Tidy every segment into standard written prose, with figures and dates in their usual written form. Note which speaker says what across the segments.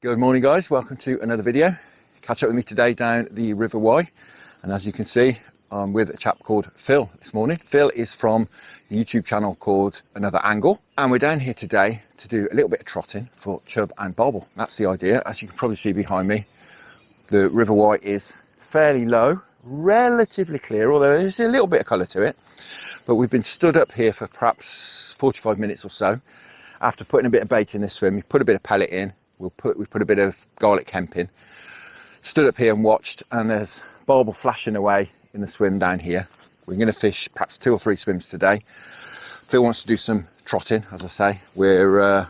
Speaker 1: Good morning guys, welcome to another video. Catch up with me today down the River Wye, and as you can see I'm with a chap called Phil this morning. Phil is from the YouTube channel called Another Angle, and we're down here today to do a little bit of trotting for Chub and Barbel. That's the idea. As you can probably see behind me, the River Wye is fairly low, relatively clear, although there's a little bit of colour to it. But we've been stood up here for perhaps 45 minutes or so. After putting a bit of bait in this swim, we put a bit of pellet in, we put a bit of garlic hemp in, stood up here and watched, and there's Barbel flashing away in the swim down here. We're going to fish perhaps 2 or 3 swims today. Phil wants to do some trotting, as I say. We're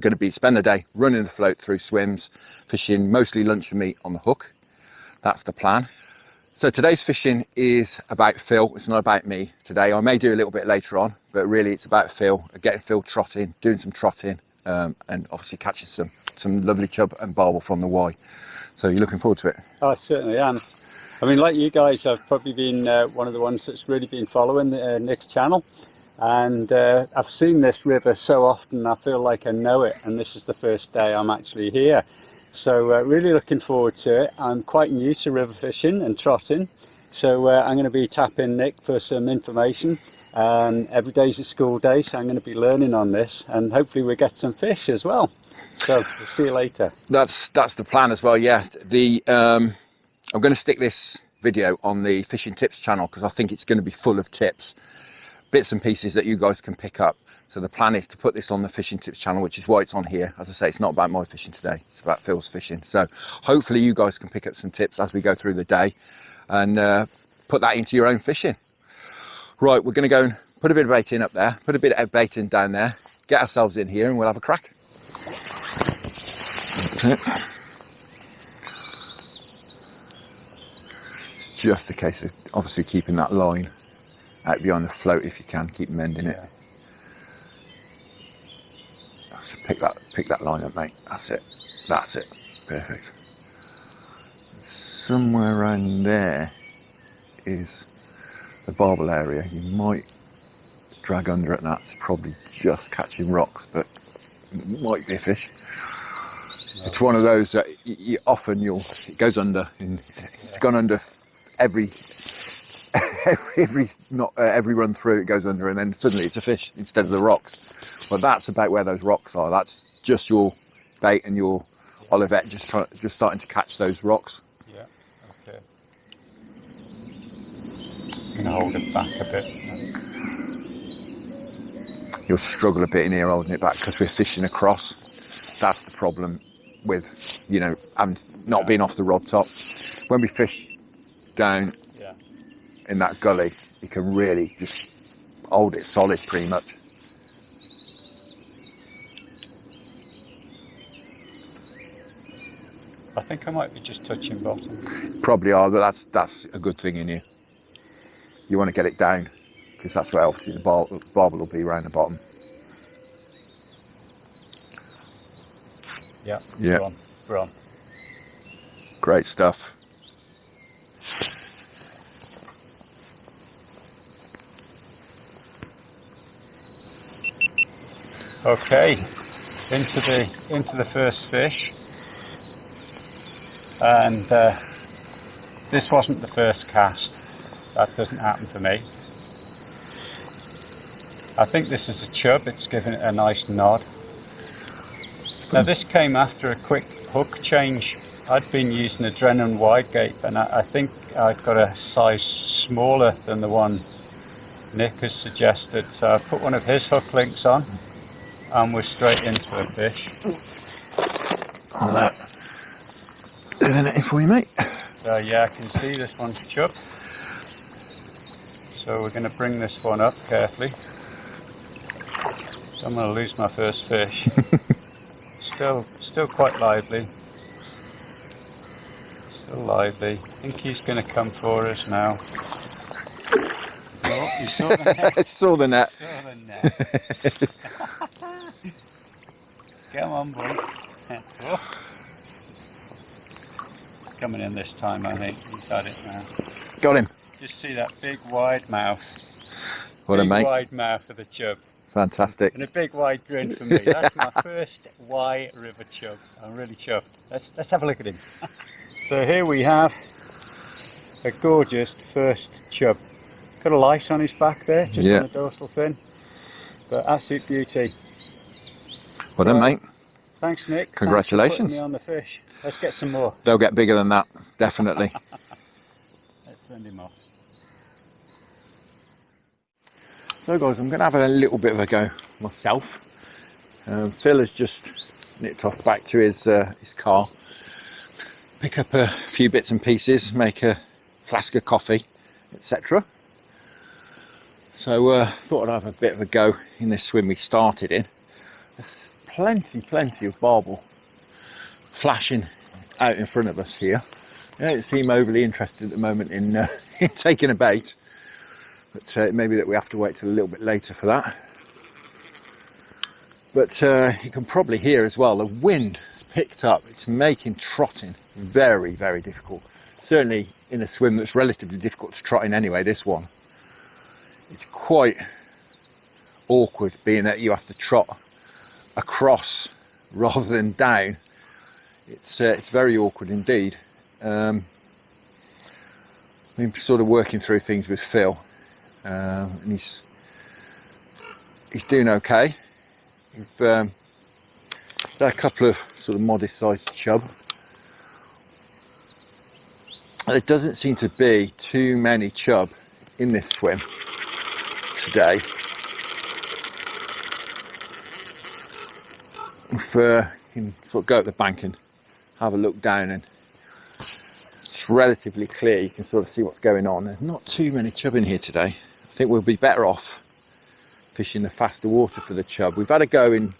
Speaker 1: going to spend the day running the float through swims, fishing mostly luncheon meat on the hook. That's the plan. So today's fishing is about Phil. It's not about me today. I may do a little bit later on, but really it's about Phil, getting Phil trotting, doing some trotting, and obviously catching some lovely chub and barbel from the Wye. So you're looking forward to it?
Speaker 2: I certainly am. I mean, like you guys, I've probably been one of the ones that's really been following Nick's channel. And I've seen this river so often, I feel like I know it. And this is the first day I'm actually here. So really looking forward to it. I'm quite new to river fishing and trotting. So I'm going to be tapping Nick for some information. Every day's a school day, so I'm going to be learning on this. And hopefully we'll get some fish as well. So we'll see you later.
Speaker 1: That's the plan as well, yeah. I'm going to stick this video on the Fishing Tips channel because I think it's going to be full of tips, bits and pieces that you guys can pick up. So the plan is to put this on the Fishing Tips channel, which is why it's on here. As I say, it's not about my fishing today, it's about Phil's fishing. So hopefully you guys can pick up some tips as we go through the day and put that into your own fishing. Right, we're going to go and put a bit of bait in up there, put a bit of bait in down there, get ourselves in here and we'll have a crack. It's just a case of obviously keeping that line out behind the float if you can, keep mending it. So pick that line up, mate. That's it. Perfect. Somewhere around there is the Barbel area. You might drag under at that. It's probably just catching rocks, but it might be a fish. No. It's one of those that it goes under, and it's gone under every run through. It goes under, and then suddenly it's a fish instead of the rocks. But that's about where those rocks are. That's just your bait and your Olivette just starting to catch those rocks.
Speaker 2: Yeah. Okay. I'm gonna hold it back a bit.
Speaker 1: You'll struggle a bit in here holding it back because we're fishing across. That's the problem with, and not being off the rod top. When we fish down in that gully, you can really just hold it solid pretty much.
Speaker 2: I think I might be just touching bottom.
Speaker 1: Probably are, but that's a good thing in here. You want to get it down because that's where obviously the barbel will be around the bottom.
Speaker 2: Yeah. We're on.
Speaker 1: Great stuff.
Speaker 2: Okay, into the first fish. And this wasn't the first cast. That doesn't happen for me. I think this is a chub. It's given it a nice nod. Now this came after a quick hook change. I'd been using a Drennan wide Gape, and I think I've got a size smaller than the one Nick has suggested. So I put one of his Hooklinks on, and we're straight into a fish.
Speaker 1: Oh, that. Doing it for you, mate.
Speaker 2: So yeah, I can see this one's chub. So we're going to bring this one up carefully. I'm going to lose my first fish. Still quite lively. Still lively. I think he's going to come for us now. Oh, you saw the net.
Speaker 1: Saw the net.
Speaker 2: Saw the net. Come on, boy. Oh. Coming in this time, I think. He's had it now.
Speaker 1: Got him.
Speaker 2: Just see that big wide mouth.
Speaker 1: What a mate.
Speaker 2: Wide mouth of the chub.
Speaker 1: Fantastic.
Speaker 2: And a big wide grin for me. That's my first Y River chub. I'm really chuffed. Let's have a look at him. So here we have a gorgeous first chub. Got a lice on his back there, just on the dorsal fin. But absolute beauty. So,
Speaker 1: Well done, mate.
Speaker 2: Thanks, Nick.
Speaker 1: Congratulations.
Speaker 2: Thanks for putting me on the fish. Let's get some more.
Speaker 1: They'll get bigger than that, definitely.
Speaker 2: Let's send him off.
Speaker 1: So guys, I'm going to have a little bit of a go myself. Phil has just nipped off back to his car, pick up a few bits and pieces, make a flask of coffee, etc. So thought I'd have a bit of a go in this swim we started in. There's plenty of barbel flashing out in front of us here. They don't seem overly interested at the moment in taking a bait. But maybe that we have to wait till a little bit later for that. But you can probably hear as well, the wind has picked up. It's making trotting very, very difficult. Certainly in a swim that's relatively difficult to trot in anyway, this one. It's quite awkward being that you have to trot across rather than down. It's very awkward indeed. I've been sort of working through things with Phil. And he's doing okay. We've had a couple of sort of modest sized chub. There doesn't seem to be too many chub in this swim today. If you can sort of go up the bank and have a look down, and it's relatively clear, you can sort of see what's going on. There's not too many chub in here today. I think we'll be better off fishing the faster water for the chub. We've had a go in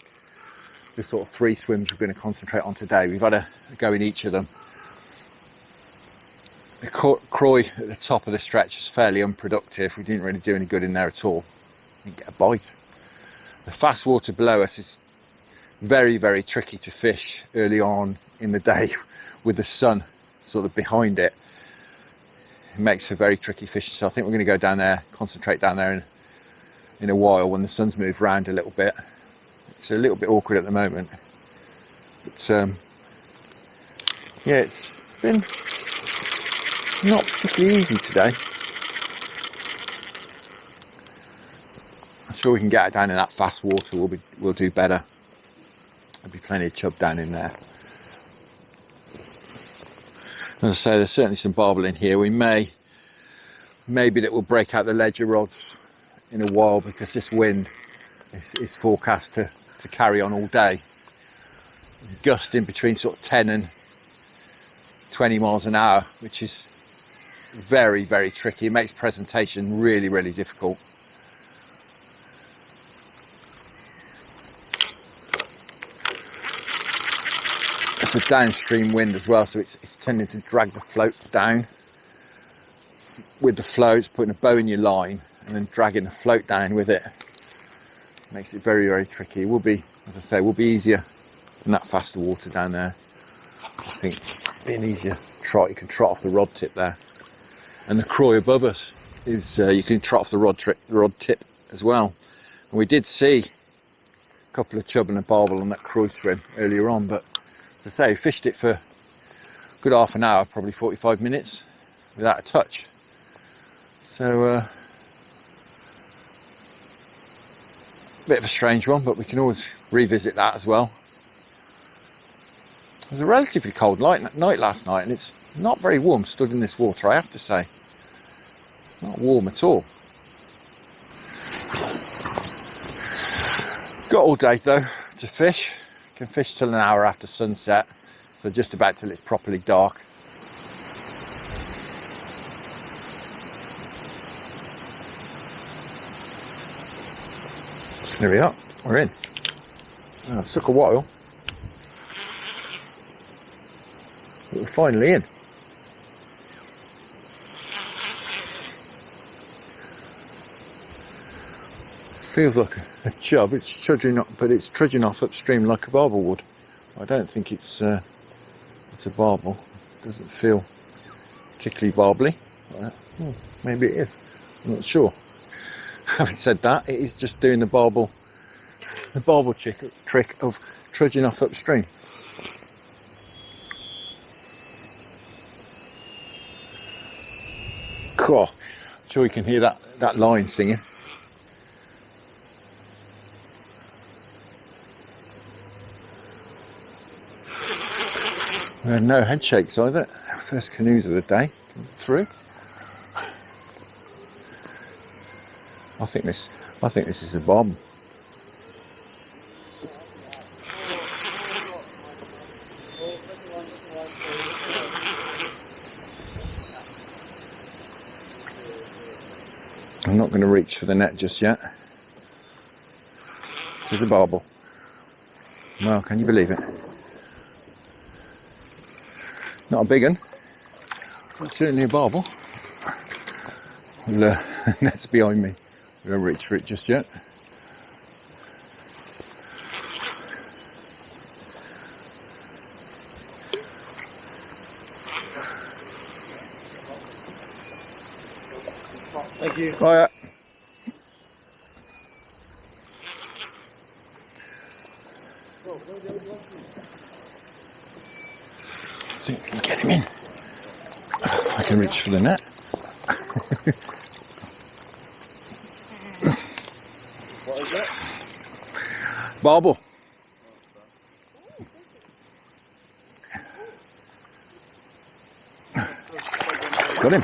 Speaker 1: the sort of 3 swims we're going to concentrate on today. We've had a go in each of them. The Croy at the top of the stretch is fairly unproductive. We didn't really do any good in there at all. Didn't get a bite. The fast water below us is very, very tricky to fish early on in the day with the sun sort of behind it. It makes for very tricky fishing, so I think we're going to go down there, concentrate down there in a while when the sun's moved around a little bit. It's a little bit awkward at the moment, but yeah, it's been not particularly easy today. I'm sure we can get it down in that fast water. We'll do better. There'll be plenty of chub down in there. As I say, there's certainly some barbel in here. We maybe that we'll break out the ledger rods in a while, because this wind is forecast to carry on all day, gusting between sort of 10 and 20 miles an hour, which is very, very tricky. It makes presentation really, really difficult. It's a downstream wind as well, so it's tending to drag the floats down. With the floats, putting a bow in your line and then dragging the float down with it makes it very, very tricky. It will be, as I say, will be easier in that faster water down there. I think being easier trot, you can trot off the rod tip there. And the Croy above us is, you can trot off the rod tip as well. And we did see a couple of chub and a barbel on that Croy swim earlier on, but as I say, fished it for a good half an hour, probably 45 minutes, without a touch. So, a bit of a strange one, but we can always revisit that as well. It was a relatively cold night last night, and it's not very warm stood in this water, I have to say. It's not warm at all. Got all day though to fish. Can fish till an hour after sunset, so just about till it's properly dark. There we are, we're in. Oh, it took a while, but we're finally in. Feels like a chub. It's trudging up, but it's trudging off upstream like a barbel would. I don't think it's a barbel. It doesn't feel particularly barbely. Maybe it is. I'm not sure. Having said that, it is just doing the barbel the barbel trick of trudging off upstream. Cool. I'm sure you can hear that line singing. No head shakes either. First canoes of the day through. I think this is a bomb. I'm not going to reach for the net just yet. There's a barbel. Well, can you believe it? Not a big one, but certainly a barbel. Well, net's behind me. I don't reach for it just yet.
Speaker 2: Thank you.
Speaker 1: Hiya. I think we can get him in. I can reach for the net.
Speaker 2: What is it?
Speaker 1: Barbel. Got him.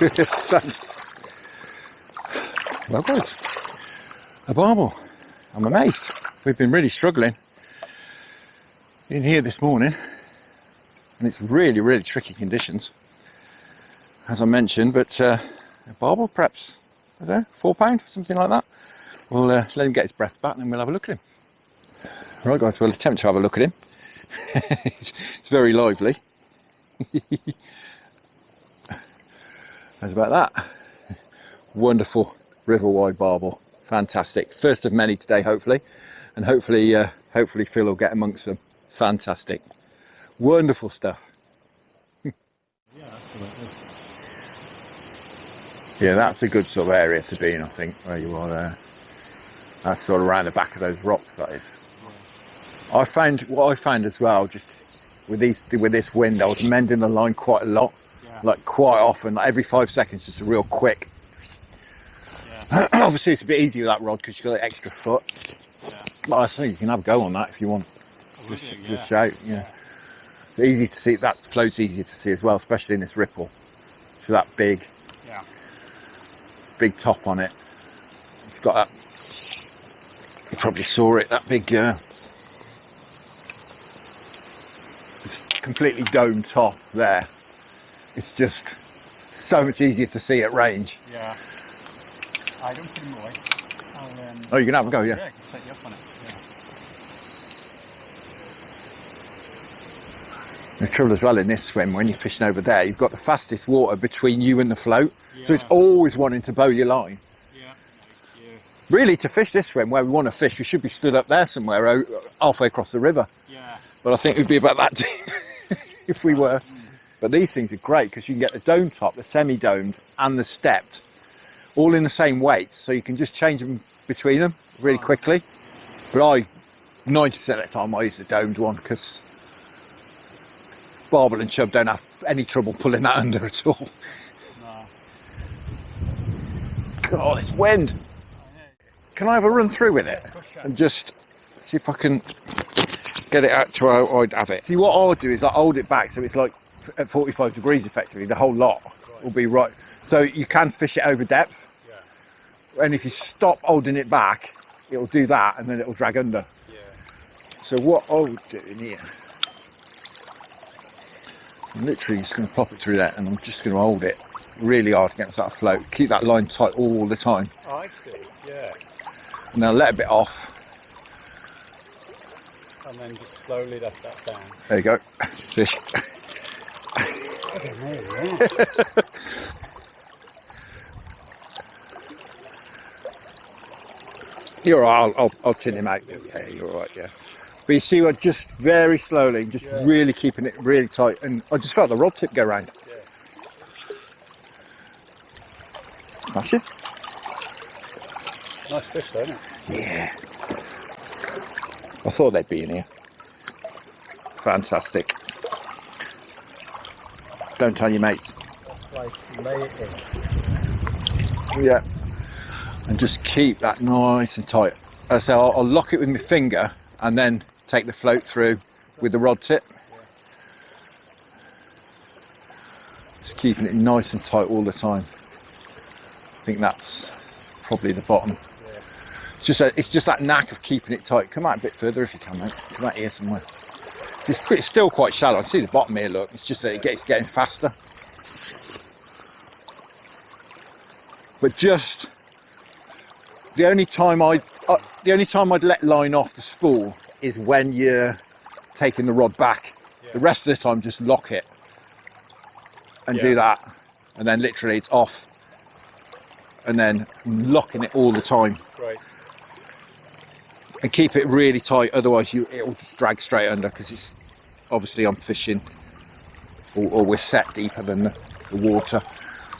Speaker 1: Thanks. Well, guys, a barbel. I'm amazed. We've been really struggling in here this morning, and it's really, really tricky conditions, as I mentioned. But a barbel, perhaps, I don't know, £4, something like that. We'll let him get his breath back, and then we'll have a look at him. Right, guys, we'll attempt to have a look at him. It's very lively. How's about that? Wonderful river wide barbel. Fantastic. First of many today, hopefully. And hopefully Phil will get amongst them. Fantastic. Wonderful stuff.
Speaker 2: Yeah, absolutely.
Speaker 1: Yeah, that's a good sort of area to be in, I think, where you are there. That's sort of around the back of those rocks, that is. Yeah. What I found as well, just with this wind, I was mending the line quite a lot. Like quite often, like every 5 seconds, just a real quick. Yeah. Obviously, it's a bit easier with that rod because you've got an extra foot. Yeah. But I think you can have a go on that if you want. Just shout. Yeah. It's easy to see. That float's easier to see as well, especially in this ripple. So that big top on it. You've got that. You probably saw it. That big. It's completely domed top there. It's just so much easier to see at range.
Speaker 2: Yeah. I don't put them away.
Speaker 1: Oh, you can have a go, yeah.
Speaker 2: Yeah, I can set you up on it. Yeah.
Speaker 1: The trouble as well in this swim, when you're fishing over there, you've got the fastest water between you and the float. Yeah. So it's always wanting to bow your line.
Speaker 2: Yeah.
Speaker 1: Really, to fish this swim where we want to fish, we should be stood up there somewhere, halfway across the river.
Speaker 2: Yeah.
Speaker 1: But I think we'd be about that deep if we were. But these things are great because you can get the dome top, the semi-domed and the stepped all in the same weight. So you can just change them between them really quickly. But 90% of the time I use the domed one because Barbel and Chub don't have any trouble pulling that under at all.
Speaker 2: No.
Speaker 1: God, this wind. Can I have a run through with it and just see if I can get it out to where I'd have it? See, what I'll do is I'll hold it back so it's like at 45 degrees effectively, the whole lot will be right. So you can fish it over depth. Yeah. And if you stop holding it back, it'll do that and then it'll drag under. Yeah. So what I'll do in here, I'm literally just going to plop it through that and I'm just going to hold it really hard against that float. Keep that line tight all the time.
Speaker 2: Oh, I see, yeah.
Speaker 1: And then let a bit off.
Speaker 2: And then just slowly let that down.
Speaker 1: There you go. Fish. You're all right, I'll chin him out. Yeah, you're all right, yeah. But you see, we're just very slowly, just really keeping it really tight. And I just felt the rod tip go round. Yeah. Smash it.
Speaker 2: Nice fish, though, isn't it?
Speaker 1: Yeah. I thought they'd be in here. Fantastic. Don't tell your mates.
Speaker 2: That's like lay it in.
Speaker 1: Yeah. And just keep that nice and tight. So I'll lock it with my finger and then take the float through with the rod tip. Just keeping it nice and tight all the time. I think that's probably the bottom. It's just that knack of keeping it tight. Come out a bit further if you can, mate. Come out here somewhere. It's still quite shallow. I see the bottom here, look. It's just that it's getting faster. But just the only time I'd let line off the spool is when you're taking the rod back. The rest of the time, just lock it and do that, and then literally it's off, and then locking it all the time.
Speaker 2: Right.
Speaker 1: And keep it really tight, otherwise it will just drag straight under, because it's obviously I'm fishing or we're set deeper than the water.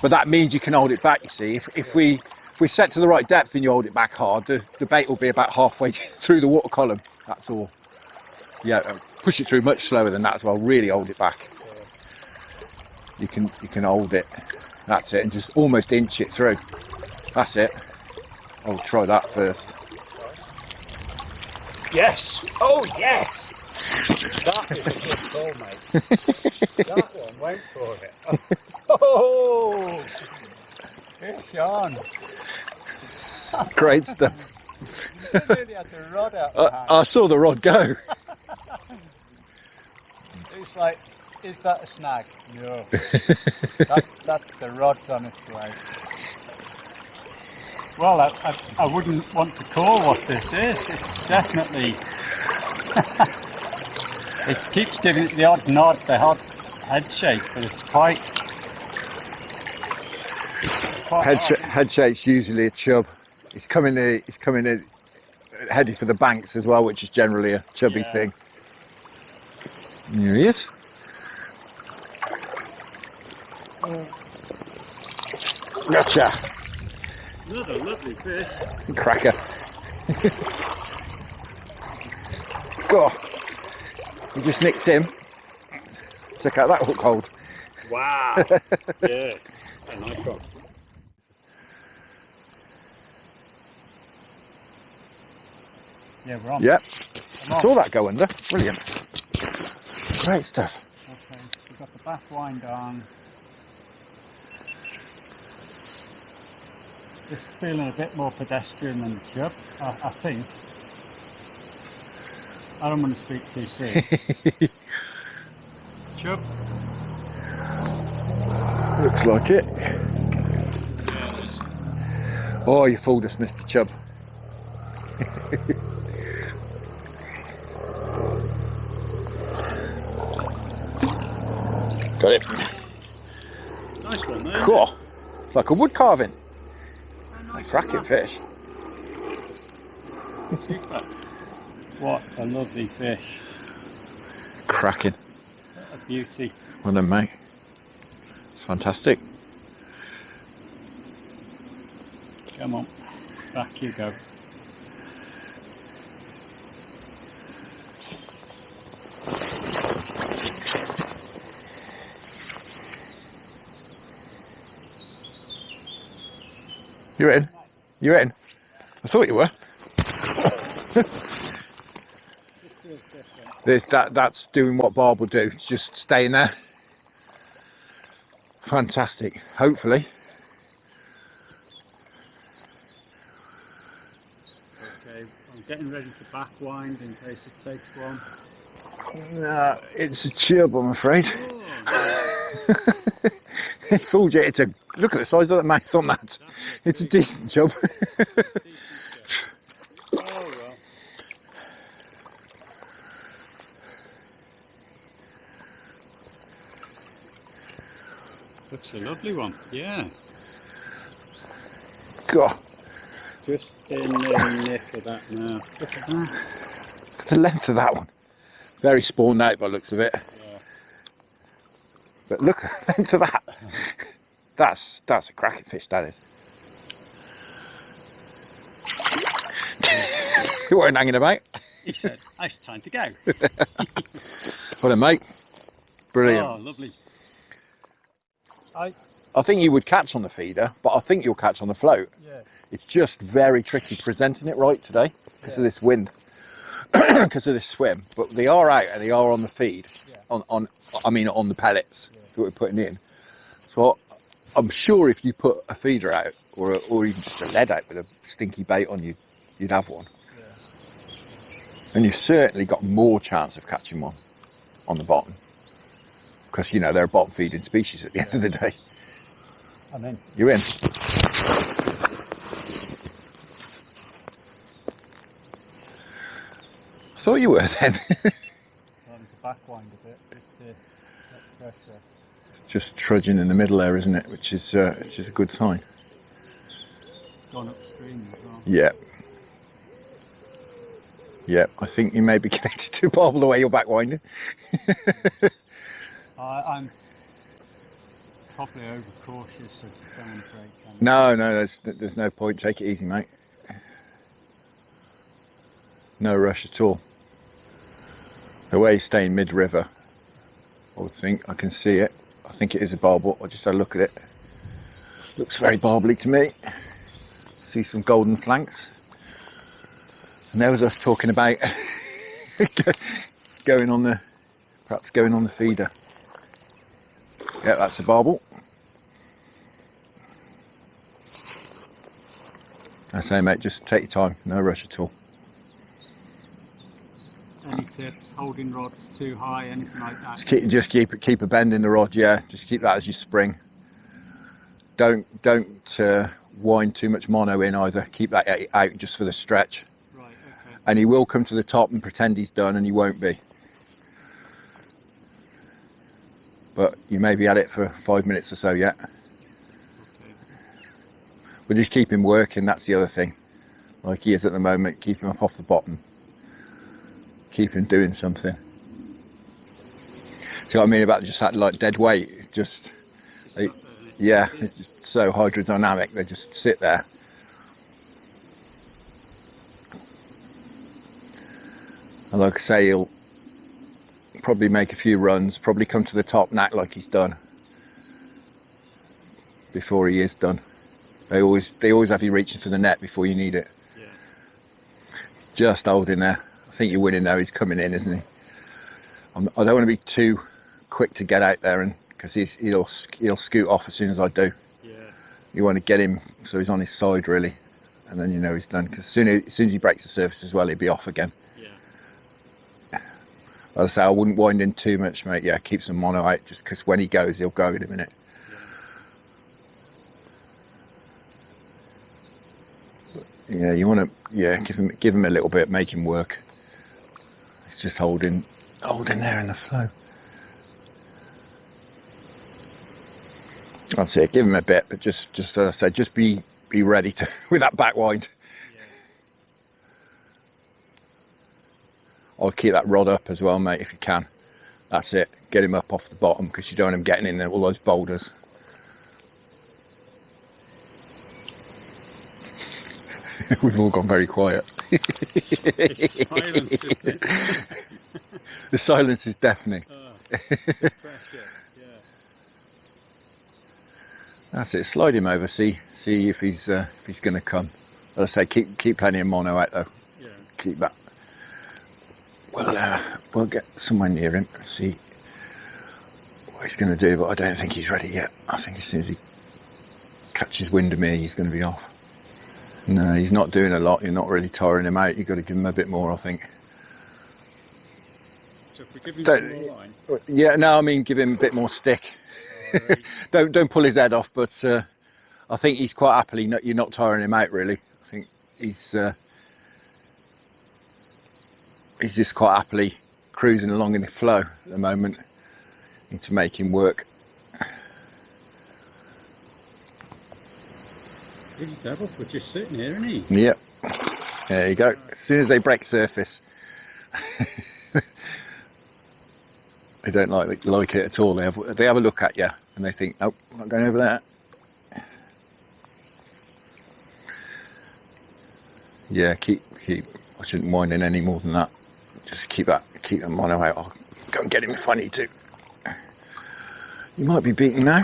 Speaker 1: But that means you can hold it back, you see. If we set to the right depth and you hold it back hard, the bait will be about halfway through the water column. That's all. Yeah, push it through much slower than that as well. Really hold it back. You can hold it. That's it, and just almost inch it through. That's it. I'll try that first.
Speaker 2: Yes! Oh, yes! That is a good call, mate. That one went for it. Oh! Fish on.
Speaker 1: Great stuff.
Speaker 2: You really had the rod out the hand.
Speaker 1: I saw the rod go.
Speaker 2: It's like, is that a snag? No. that's the rod's on its way. Well, I wouldn't want to call what this is. It's definitely... it keeps giving it the odd nod, the odd head shake, but it's quite
Speaker 1: head shake's usually a chub. It's coming headed for the banks as well, which is generally a chubby thing. And here he is. Gotcha.
Speaker 2: another lovely fish.
Speaker 1: Cracker. God, you just nicked him. Check out that hook hold.
Speaker 2: Wow. Yeah, a nice one. Yeah, we're on.
Speaker 1: Yep. I saw that go under. Brilliant. Great stuff.
Speaker 2: Okay, we've got the back wind on. This is feeling a bit more pedestrian than the Chub, I think. I don't want to speak too soon. Chub?
Speaker 1: Looks like it. Oh, you fooled us, Mr. Chub. Got it.
Speaker 2: Nice one there.
Speaker 1: Cool. It's like a wood carving.
Speaker 2: Nice
Speaker 1: Cracking fish.
Speaker 2: Super. What a lovely fish.
Speaker 1: Cracking.
Speaker 2: What a beauty.
Speaker 1: Well done, mate. It's fantastic.
Speaker 2: Come on. Back you go.
Speaker 1: You in? You in? I thought you were. That's doing what Barbel do. It's just staying there. Fantastic. Hopefully.
Speaker 2: Okay, I'm getting ready to back wind in case it takes one.
Speaker 1: No, it's a chub, I'm afraid.
Speaker 2: Oh.
Speaker 1: It fooled you. It's a look at the size of the mouth on that. It's a decent chub.
Speaker 2: Oh well. Looks a lovely one. Yeah.
Speaker 1: God,
Speaker 2: Just in the nick of that now. Look at that.
Speaker 1: the length of that one. Very spawned out by the looks of it.
Speaker 2: Yeah.
Speaker 1: But look at the length of that. That's a cracking fish, that is. You weren't hanging about.
Speaker 2: He said, it's time to go.
Speaker 1: Well then, mate. Brilliant.
Speaker 2: Oh, lovely.
Speaker 1: I think you would catch on the feeder, but I think you'll catch on the float.
Speaker 2: Yeah.
Speaker 1: It's just very tricky presenting it right today because of this wind, because of this swim. But they are out and they are on the feed, on the pellets that we're putting in. So I'm sure if you put a feeder out or even just a lead out with a stinky bait on you, you'd have one.
Speaker 2: Yeah.
Speaker 1: And you've certainly got more chance of catching one on the bottom. Because, you know, they're a bottom feeding species at the end of the day.
Speaker 2: I'm in.
Speaker 1: You in? I thought you were then.
Speaker 2: Starting to backwind a bit just to get pressure.
Speaker 1: Just trudging in the middle there, isn't it? Which is a good sign.
Speaker 2: It's gone upstream as well.
Speaker 1: Yeah. Yeah, I think you may be connected to Barbel the way you're backwinding.
Speaker 2: I'm probably overcautious of going break.
Speaker 1: No, there's no point. Take it easy, mate. No rush at all. The way he's staying mid-river, I would think. I can see it. I think it is a barbel. I just had a look at it. Looks very barbely to me. See some golden flanks. And there was us talking about perhaps going on the feeder. Yeah, that's a barbel. I say, mate, just take your time. No rush at all.
Speaker 2: Any tips? Holding rods too high, anything like that?
Speaker 1: Just keep a bend in the rod. Yeah, just keep that as your spring. Don't wind too much mono in either. Keep that out just for the stretch.
Speaker 2: Right. Okay.
Speaker 1: And he will come to the top and pretend he's done, and he won't be. But you may be at it for 5 minutes or so yet.
Speaker 2: Okay.
Speaker 1: We'll just keep him working. That's the other thing. Like he is at the moment. Keep him up off the bottom. Keep him doing something. See what I mean about just that like dead weight? It's just, it's just so hydrodynamic. They just sit there. And like I say, he'll probably make a few runs, probably come to the top and act like he's done before he is done. They always have you reaching for the net before you need it.
Speaker 2: Yeah.
Speaker 1: Just holding there. I think you're winning though. He's coming in, isn't he? I don't want to be too quick to get out there, and because he'll scoot off as soon as I do.
Speaker 2: Yeah. You
Speaker 1: want to get him so he's on his side really, and then you know he's done. Because as soon as he breaks the surface as well, he'll be off again.
Speaker 2: Yeah.
Speaker 1: Like I say, I wouldn't wind in too much, mate. Yeah, keep some mono out, just because when he goes, he'll go in a minute. Yeah, you want to give him a little bit, make him work. He's just holding there in the flow. That's it. Give him a bit, but just as I said, just be ready to with that back wind.
Speaker 2: Yeah.
Speaker 1: I'll keep that rod up as well, mate, if you can. That's it. Get him up off the bottom because you don't want him getting in there, all those boulders. We've all gone very quiet.
Speaker 2: It's silence, isn't it?
Speaker 1: The silence is deafening.
Speaker 2: Pressure, yeah.
Speaker 1: That's it. Slide him over. See if he's going to come. As I say, keep plenty of mono out though.
Speaker 2: Yeah.
Speaker 1: Keep that. We'll get somewhere near him and see what he's going to do. But I don't think he's ready yet. I think as soon as he catches wind of me, he's going to be off. No, he's not doing a lot. You're not really tiring him out. You've got to give him a bit more, I think.
Speaker 2: So if we give him some more line?
Speaker 1: Yeah, no, I mean, give him a bit more stick.
Speaker 2: Right.
Speaker 1: don't pull his head off, but I think he's quite happily, you're not tiring him out, really. I think he's just quite happily cruising along in the flow at the moment. Need to make him work.
Speaker 2: Really devil for just sitting here, isn't he?
Speaker 1: Yep. There you go. As soon as they break surface, they don't like it at all. They have a look at you and they think, "Oh, I'm not going over there." Yeah, keep. I shouldn't wind in any more than that. Just keep that mono out. I'll go and get him if I need to. He might be beaten now.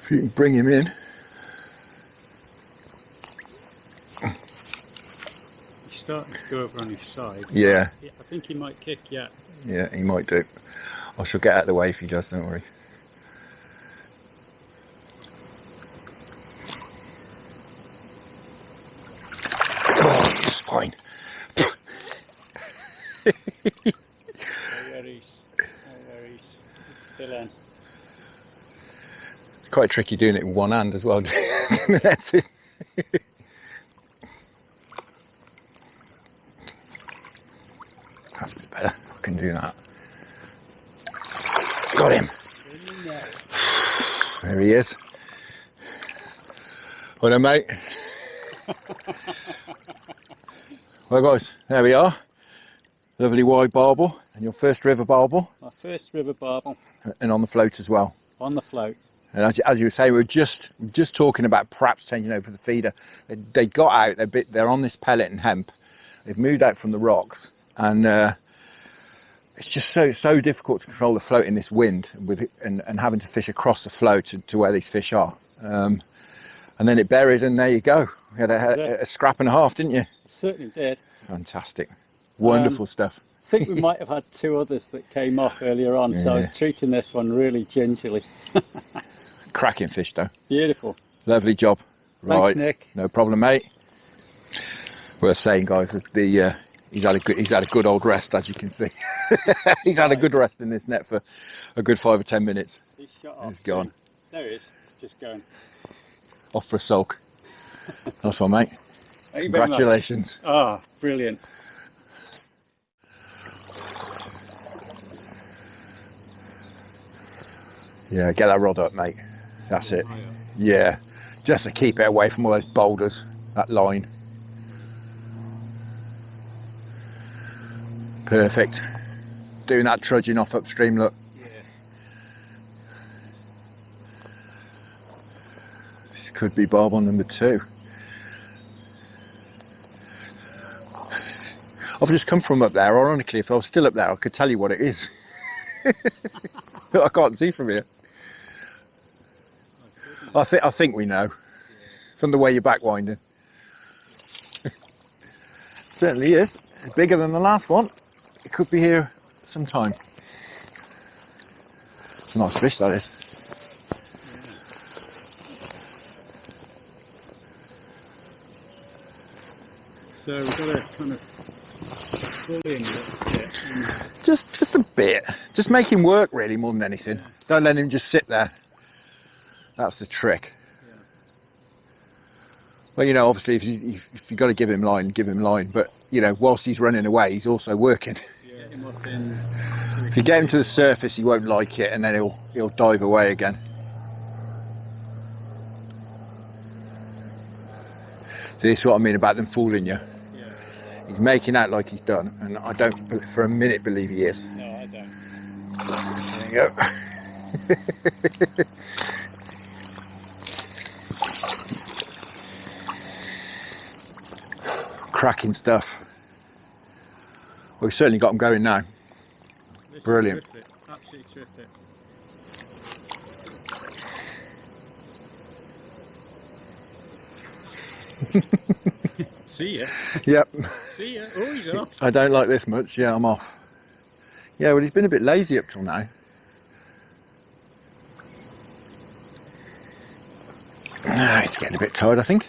Speaker 1: If you can bring him in.
Speaker 2: He's starting to go over on his side.
Speaker 1: Yeah.
Speaker 2: I think he might kick, yeah.
Speaker 1: Yeah, he might do. I shall get out of the way if he does, don't worry. Oh, he's fine.
Speaker 2: No worries. It's still in.
Speaker 1: It's quite tricky doing it with one hand as well. That's it. That's a bit better. I can do that. Got him. There he is. Well done, mate. Well, guys, there we are. Lovely wide barbel, and your first river barbel.
Speaker 2: My first river barbel.
Speaker 1: And on the float as well.
Speaker 2: On the float.
Speaker 1: And as you were saying, we were just talking about perhaps changing over the feeder. They got out. They're on this pellet and hemp. They've moved out from the rocks, and it's just so difficult to control the float in this wind and having to fish across the flow to where these fish are. And then it buries, and there you go. You had a scrap and a half, didn't you?
Speaker 2: Certainly did.
Speaker 1: Fantastic. Wonderful stuff.
Speaker 2: I think we might have had 2 others that came off earlier on, so I was treating this one really gingerly.
Speaker 1: Cracking fish, though.
Speaker 2: Beautiful.
Speaker 1: Lovely job.
Speaker 2: Thanks,
Speaker 1: right.
Speaker 2: Nick.
Speaker 1: No problem, mate. Worth saying, guys, he's had a good old rest, as you can see. He's had a good rest in this net for a good 5 or 10 minutes.
Speaker 2: He's shut off.
Speaker 1: He's gone.
Speaker 2: There he is. Just going.
Speaker 1: Off for a sulk. Nice one, mate.
Speaker 2: Thank you very much.
Speaker 1: Congratulations.
Speaker 2: Ah, brilliant.
Speaker 1: Yeah, get that rod up, mate. That's it. Yeah, just to keep it away from all those boulders, that line. Perfect. Doing that trudging off upstream, look.
Speaker 2: Yeah.
Speaker 1: This could be barbel number 2. I've just come from up there. Ironically, if I was still up there, I could tell you what it is. But I can't see from here. I think we know from the way you're back winding. Certainly is. It's bigger than the last one. It could be here sometime. It's a nice fish, that is.
Speaker 2: So we've got to kind of pull in a little bit.
Speaker 1: Just a bit. Just make him work, really, more than anything. Yeah. Don't let him just sit there. That's the trick. Yeah. Well, you know, obviously, if you've got to give him line, give him line. But, you know, whilst he's running away, he's also working.
Speaker 2: Yeah, him up in.
Speaker 1: If you get him to the surface, he won't like it, and then he'll dive away again. So this is what I mean about them fooling you.
Speaker 2: Yeah.
Speaker 1: He's making out like he's done, and I don't for a minute believe he is.
Speaker 2: No, I don't.
Speaker 1: There you go. Cracking stuff. Well, we've certainly got them going now.
Speaker 2: This
Speaker 1: Brilliant.
Speaker 2: Terrific. Absolutely terrific. See ya.
Speaker 1: Yep.
Speaker 2: See ya. Oh, he's off.
Speaker 1: I don't like this much. Yeah, I'm off. Yeah, well, he's been a bit lazy up till now. He's getting a bit tired, I think.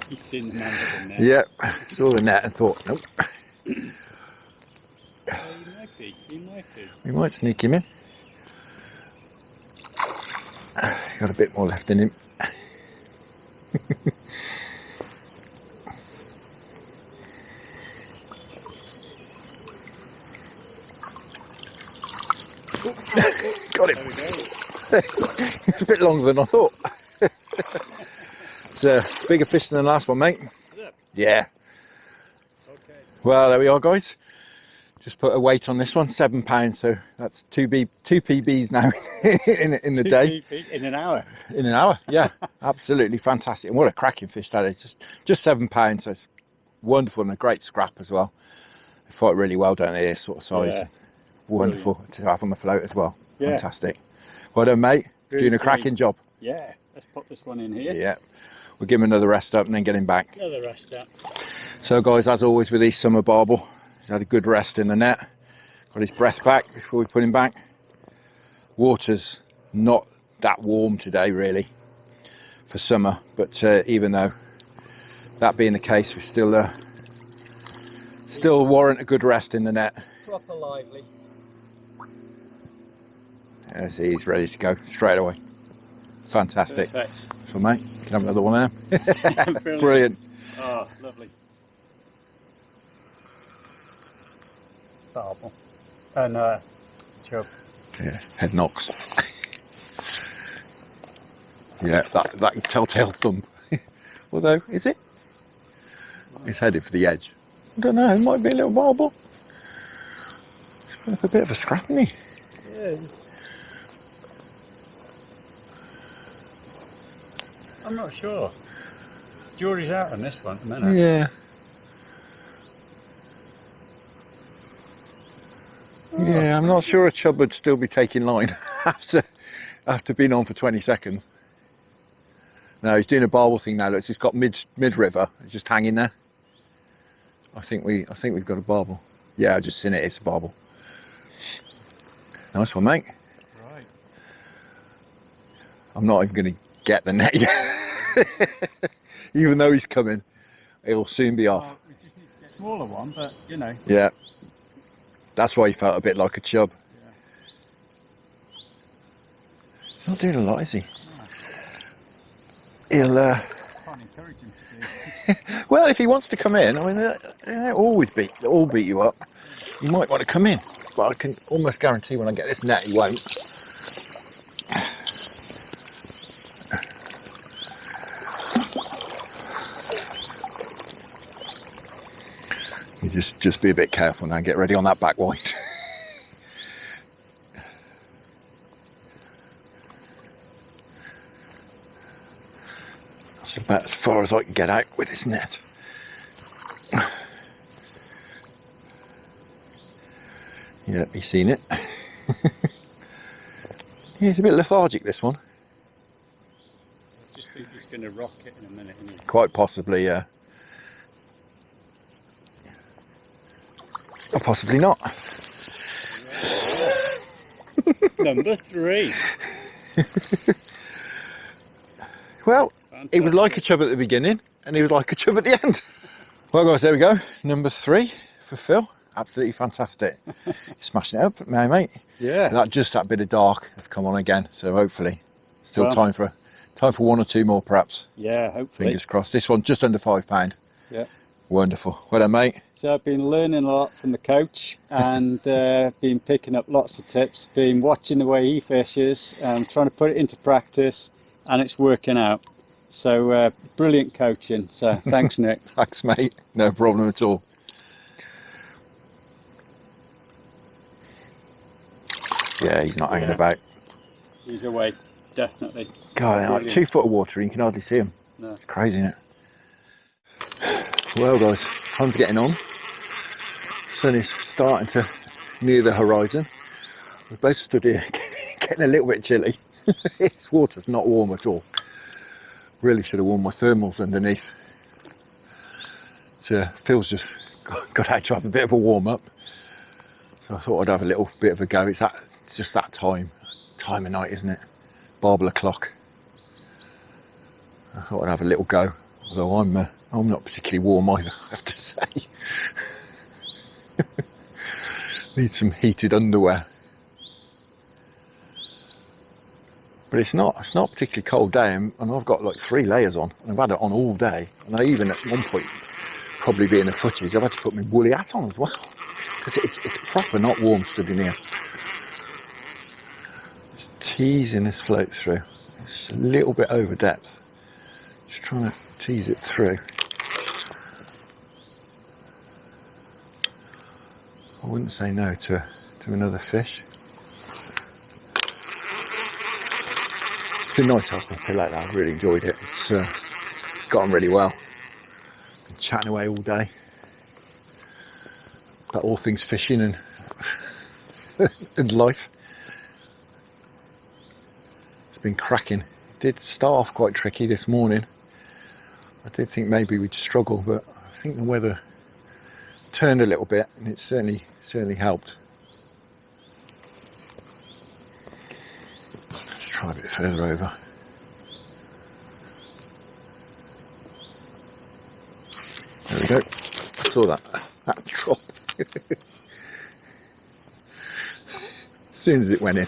Speaker 2: He's seen the man with the net.
Speaker 1: Yep. Saw the net and thought, nope.
Speaker 2: He might be.
Speaker 1: We might sneak him in. Got a bit more left in him. Got him. It's a bit longer than I thought. It's a bigger fish than the last one, mate.
Speaker 2: Is it?
Speaker 1: Yeah.
Speaker 2: Okay.
Speaker 1: Well, there we are, guys. Just put a weight on this one, £7. So that's two PBs now in the day.
Speaker 2: In an hour.
Speaker 1: In an hour, yeah, absolutely fantastic. And what a cracking fish that is! Just £7. So it's wonderful and a great scrap as well. They fight really well down here, sort of size.
Speaker 2: Yeah.
Speaker 1: Wonderful to have on the float as well.
Speaker 2: Yeah.
Speaker 1: Fantastic. Well done, mate.
Speaker 2: Really
Speaker 1: Doing a cracking job.
Speaker 2: Yeah, let's pop this one in here.
Speaker 1: Yeah. We'll give him another rest up and then get him back.
Speaker 2: Another rest up.
Speaker 1: So guys, as always with these summer barbel, he's had a good rest in the net. Got his breath back before we put him back. Water's not that warm today really for summer, but even though that being the case, we still warrant a good rest in the net.
Speaker 2: Proper lively.
Speaker 1: See, he's ready to go straight away. Fantastic.
Speaker 2: Perfect.
Speaker 1: So mate, you can have another one there. Brilliant.
Speaker 2: Oh, lovely. Barbel. And Chub.
Speaker 1: Yeah, head knocks. Yeah, that telltale thumb. Although, is it? He's headed for the edge. I don't know, it might be a little barbel. It's like a bit of a scrap, isn't he?
Speaker 2: Yeah. I'm not sure. Jury's out on this one at the minute.
Speaker 1: Yeah. Yeah, I'm not sure a chub would still be taking line after being on for 20 seconds. No, he's doing a barbel thing now. Look, he's got mid river. It's just hanging there. I think we've got a barbel. Yeah, I just seen it. It's a barbel. Nice one, mate.
Speaker 2: Right.
Speaker 1: I'm not even going to get the net yet. Even though he's coming, it'll soon be off.
Speaker 2: We just need to get a smaller one, but you know.
Speaker 1: Yeah. That's why he felt a bit like a chub.
Speaker 2: Yeah.
Speaker 1: He's not doing a lot, is he?
Speaker 2: No.
Speaker 1: He'll.
Speaker 2: Can't encourage him to do.
Speaker 1: Well, if he wants to come in, I mean, they'll all beat you up. You might want to come in, but I can almost guarantee when I get this net, he won't. You just be a bit careful now and get ready on that back white. That's about as far as I can get out with this net. Yeah, you've seen it. Yeah, it's a bit lethargic, this one.
Speaker 2: I just think he's going to rock it in a minute, isn't he?
Speaker 1: Quite possibly, yeah. Or possibly not.
Speaker 2: Number 3.
Speaker 1: Well,
Speaker 2: Fantastic.
Speaker 1: it was like a chub at the beginning, and he was like a chub at the end. Well, guys, there we go. Number 3 for Phil. Absolutely fantastic. Smashing it up, mate.
Speaker 2: Yeah.
Speaker 1: That bit of dark have come on again, so hopefully still time for one or two more, perhaps.
Speaker 2: Yeah, hopefully.
Speaker 1: Fingers crossed. This one just under £5.
Speaker 2: Yeah.
Speaker 1: Wonderful. Well done, mate.
Speaker 2: So I've been learning a lot from the coach and been picking up lots of tips, been watching the way he fishes, trying to put it into practice, and it's working out. So brilliant coaching. So thanks, Nick.
Speaker 1: Thanks, mate. No problem at all. Yeah, he's not hanging about.
Speaker 2: He's away, definitely.
Speaker 1: God, like 2 foot of water, you can hardly see him.
Speaker 2: No.
Speaker 1: It's crazy, isn't it? Well, guys, time's getting on. Sun is starting to near the horizon. We've both stood here getting a little bit chilly. This water's not warm at all. Really should have worn my thermals underneath. So Phil's just got out to have a bit of a warm up. So I thought I'd have a little bit of a go. It's just that time of night, isn't it? Barbel o'clock. I thought I'd have a little go. Although I'm not particularly warm either, I have to say. Need some heated underwear. But it's not a particularly cold day, and I've got like 3 layers on, and I've had it on all day. And I even at one point, probably be in the footage, I've had to put my woolly hat on as well. Because it's proper not warm stood in here. Just teasing this float through. It's a little bit over depth. Just trying to tease it through. Oh, wouldn't say no to another fish. It's been nice helping Phil like that. I've really enjoyed it. It's got on really well. Been chatting away all day about all things fishing and and life. It's been cracking. It did start off quite tricky this morning. I did think maybe we'd struggle, but I think the weather turned a little bit, and it certainly helped. Let's try a bit further over. There we go. I saw that drop. As soon as it went in.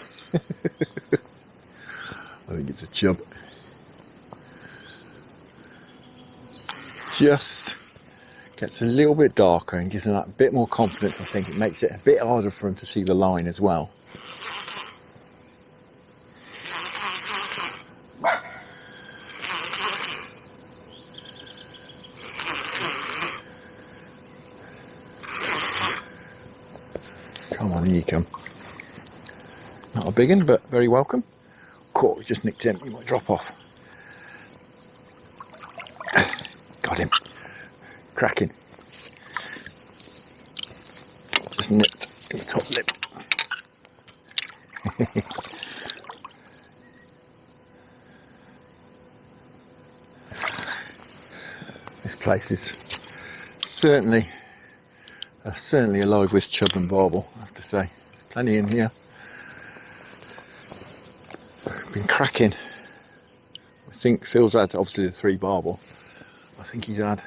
Speaker 1: I think it's a chub. Just gets a little bit darker and gives them that bit more confidence. I think it makes it a bit harder for them to see the line as well. Come on, in you come. Not a big one, but very welcome. Caught, we just nicked him. He might drop off. Got him. Cracking. Just nipped in the top lip. This place is certainly alive with chub and barbel, I have to say. There's plenty in here. Been cracking. I think Phil's had obviously the 3 barbel. I think he's had,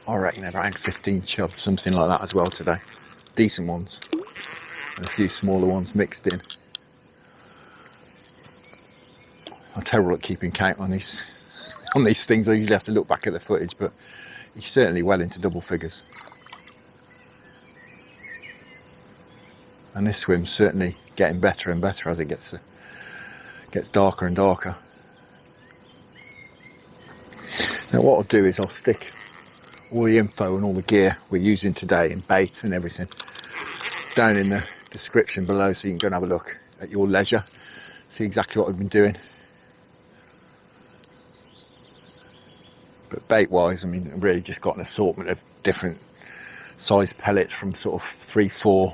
Speaker 1: I reckon, around 15 chubs, something like that as well today. Decent ones. And a few smaller ones mixed in. I'm terrible at keeping count on these things. I usually have to look back at the footage, but he's certainly well into double figures. And this swim's certainly getting better and better as it gets darker and darker. Now what I'll do is I'll stick all the info and all the gear we're using today and bait and everything down in the description below, so you can go and have a look at your leisure, see exactly what I've been doing. But bait wise, I mean, I've really just got an assortment of different size pellets from sort of 3-4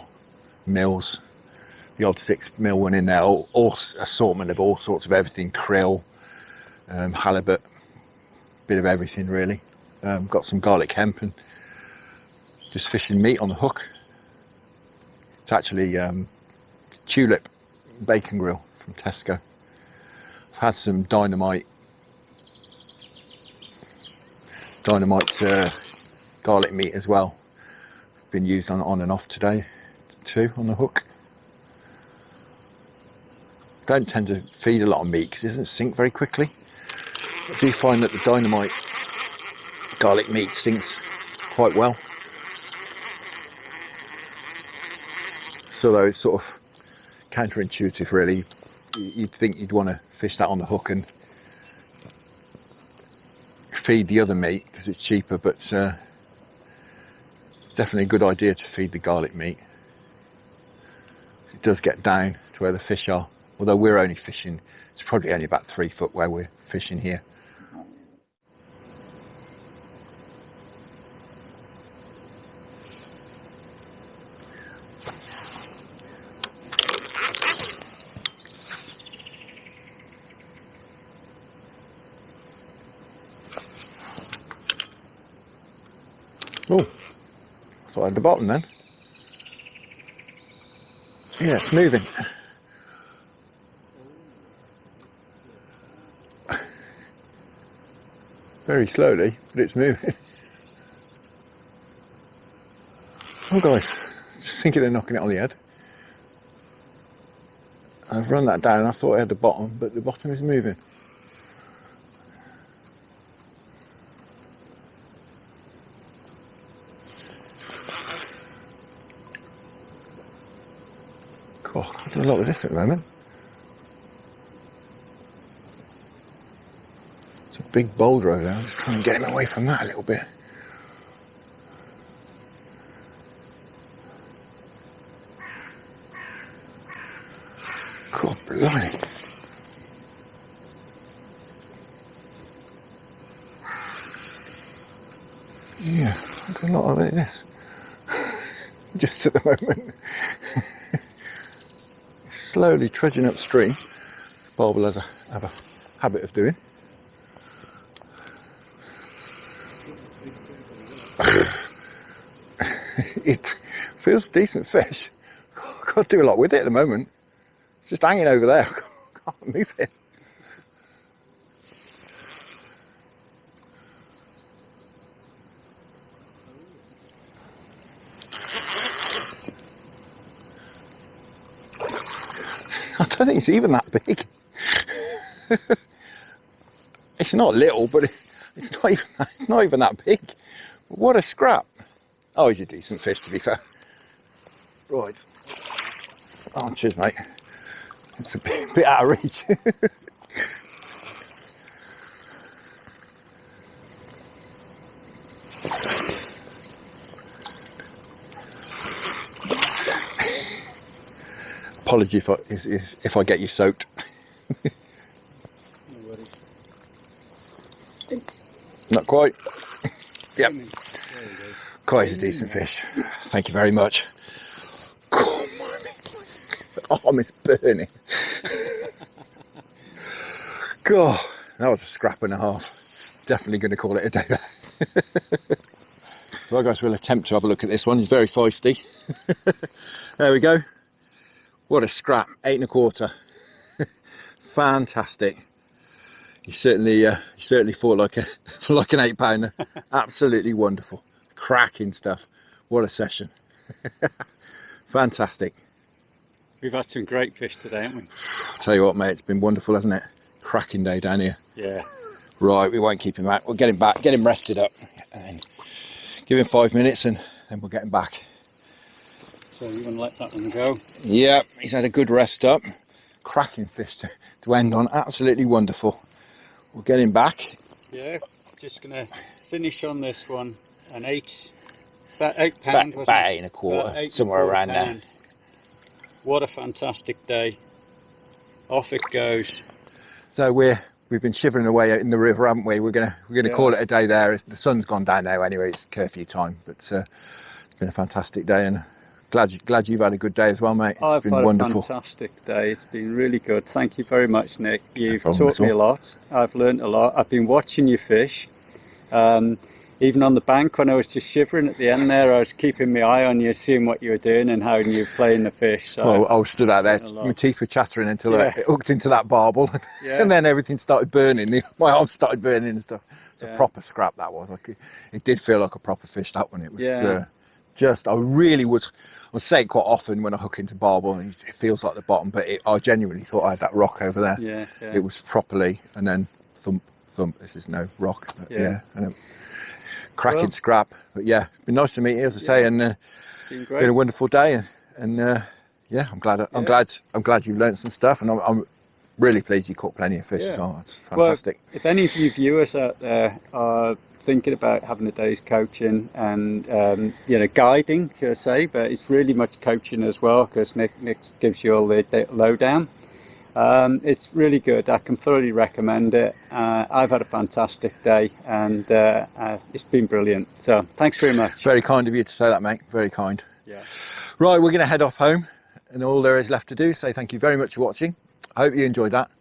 Speaker 1: mils, the odd 6 mil one in there, all assortment of all sorts of everything, krill, halibut, bit of everything really. Got some garlic hemp and just fishing meat on the hook. It's actually Tulip bacon grill from Tesco. I've had some Dynamite garlic meat as well. Been used on and off today too on the hook. Don't tend to feed a lot of meat because it doesn't sink very quickly. I do find that the Dynamite garlic meat sinks quite well. So though it's sort of counterintuitive really. You'd think you'd want to fish that on the hook and feed the other meat because it's cheaper, but it's definitely a good idea to feed the garlic meat. It does get down to where the fish are, although we're only fishing, it's probably only about 3 foot where we're fishing here. Oh, I thought I had the bottom then. Yeah, it's moving. Very slowly, but it's moving. Oh guys, just thinking of knocking it on the head. I've run that down and I thought I had the bottom, but the bottom is moving. God, I'm doing a lot with this at the moment. It's a big boulder over there. I'm just trying to get him away from that a little bit. God blimey. Yeah, there's a lot of it in this. Just at the moment. Slowly trudging upstream. Barbel has a habit of doing. It feels decent fish. Can't do a lot with it at the moment. It's just hanging over there. Can't move it. I don't think it's even that big. It's not little, but it's not even that big. What a scrap. Oh, he's a decent fish, to be fair. Right. Oh, cheers, mate. It's a bit out of reach. Apology if I get you soaked. Not quite. Yep. Quite a decent fish. Thank you very much. God, my arm is burning. God, that was a scrap and a half. Definitely going to call it a day there. Right guys, we'll attempt to have a look at this one. He's very feisty. There we go. What a scrap, 8 1/4. Fantastic. He certainly fought like an 8-pounder. Absolutely wonderful. Cracking stuff. What a session. Fantastic.
Speaker 2: We've had some great fish today, haven't we?
Speaker 1: I'll tell you what, mate, it's been wonderful, hasn't it? Cracking day down here.
Speaker 2: Yeah.
Speaker 1: Right, we won't keep him out. We'll get him back, get him rested up, and then give him 5 minutes, and then we'll get him back.
Speaker 2: So you want to let that one go?
Speaker 1: Yeah, he's had a good rest up. Cracking fish to end on. Absolutely wonderful. We'll get him back.
Speaker 2: Yeah, just going to finish on this one. About 8 pounds.
Speaker 1: About 8 1/4, somewhere around there.
Speaker 2: What a fantastic day. Off it goes.
Speaker 1: So we've been shivering away out in the river, haven't we? We're gonna call it a day there. The sun's gone down now anyway. It's curfew time, but it's been a fantastic day, and glad you've had a good day as well, mate. It's been wonderful.
Speaker 2: A fantastic day. It's been really good. Thank you very much, Nick. You've taught me a lot. I've learned a lot. I've been watching you fish. Even on the bank when I was just shivering at the end there, I was keeping my eye on you, seeing what you were doing and how you were playing the fish. So
Speaker 1: well, I was stood out there, my teeth were chattering until it hooked into that barbel, and then everything started burning. My arms started burning and stuff. It's a proper scrap, that was. It did feel like a proper fish, that one. It was I really was. I say it quite often when I hook into barbel, and it feels like the bottom, but I genuinely thought I had that rock over there.
Speaker 2: Yeah.
Speaker 1: It was properly, and then thump. This is no rock. But and then, cracking scrap, but it's been nice to meet you, as I say, and been a wonderful day, and I'm glad you've learned some stuff, and I'm really pleased you caught plenty of fish as well. That's fantastic.
Speaker 2: Well, if any of you viewers out there are thinking about having a day's coaching and guiding, should I say, but it's really much coaching as well, because Nick gives you all the lowdown. It's really good. I can thoroughly recommend it. I've had a fantastic day, and it's been brilliant. So thanks very much.
Speaker 1: Very kind of you to say that, mate. Very kind.
Speaker 2: Yeah.
Speaker 1: Right, we're going to head off home, and all there is left to do is say thank you very much for watching. I hope you enjoyed that.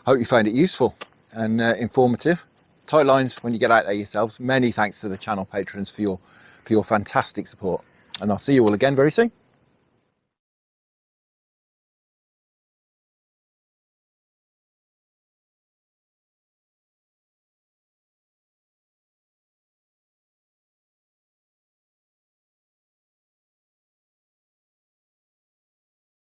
Speaker 1: I hope you found it useful and informative. Tight lines when you get out there yourselves. Many thanks to the channel patrons for your fantastic support, and I'll see you all again very soon.